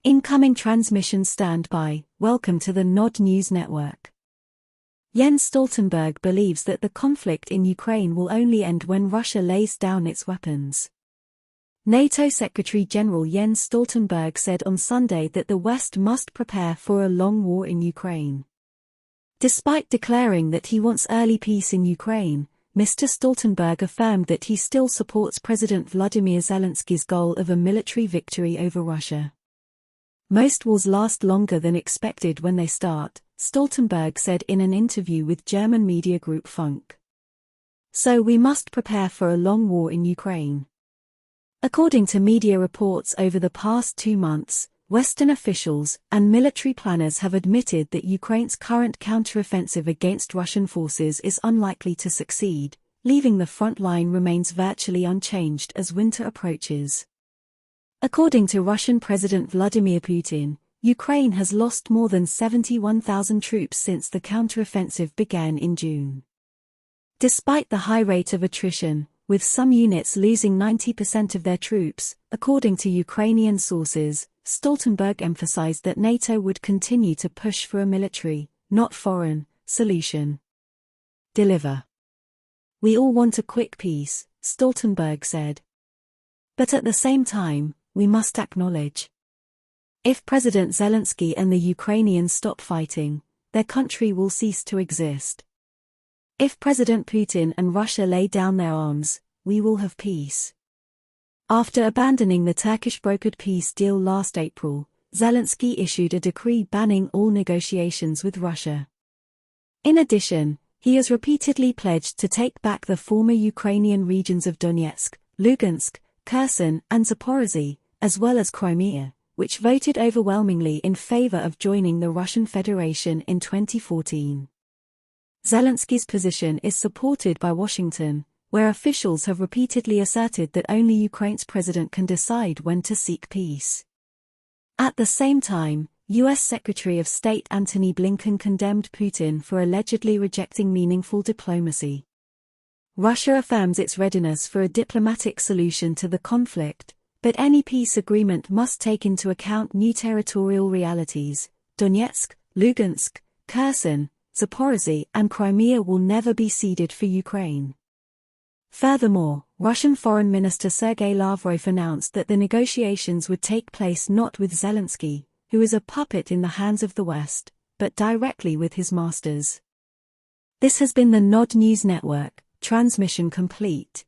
Incoming transmission standby. Welcome to the Nod News Network. Jens Stoltenberg believes that the conflict in Ukraine will only end when Russia lays down its weapons. NATO Secretary-General Jens Stoltenberg said on Sunday that the West must prepare for a long war in Ukraine. Despite declaring that he wants early peace in Ukraine, Mr. Stoltenberg affirmed that he still supports President Vladimir Zelensky's goal of a military victory over Russia. Most wars last longer than expected when they start, Stoltenberg said in an interview with German media group Funk. So we must prepare for a long war in Ukraine. According to media reports over the past 2 months, Western officials and military planners have admitted that Ukraine's current counteroffensive against Russian forces is unlikely to succeed, leaving the front line remains virtually unchanged as winter approaches. According to Russian President Vladimir Putin, Ukraine has lost more than 71,000 troops since the counteroffensive began in June. Despite the high rate of attrition, with some units losing 90% of their troops, according to Ukrainian sources, Stoltenberg emphasized that NATO would continue to push for a military, not foreign, solution. Deliver. We all want a quick peace, Stoltenberg said. But at the same time, we must acknowledge. If President Zelensky and the Ukrainians stop fighting, their country will cease to exist. If President Putin and Russia lay down their arms, we will have peace. After abandoning the Turkish-brokered peace deal last April, Zelensky issued a decree banning all negotiations with Russia. In addition, he has repeatedly pledged to take back the former Ukrainian regions of Donetsk, Lugansk, Kherson, and Zaporozhye, as well as Crimea, which voted overwhelmingly in favor of joining the Russian Federation in 2014. Zelensky's position is supported by Washington, where officials have repeatedly asserted that only Ukraine's president can decide when to seek peace. At the same time, U.S. Secretary of State Antony Blinken condemned Putin for allegedly rejecting meaningful diplomacy. Russia affirms its readiness for a diplomatic solution to the conflict, but any peace agreement must take into account new territorial realities. Donetsk, Lugansk, Kherson, Zaporozhye, and Crimea will never be ceded for Ukraine. Furthermore, Russian Foreign Minister Sergei Lavrov announced that the negotiations would take place not with Zelensky, who is a puppet in the hands of the West, but directly with his masters. This has been the Nod News Network, transmission complete.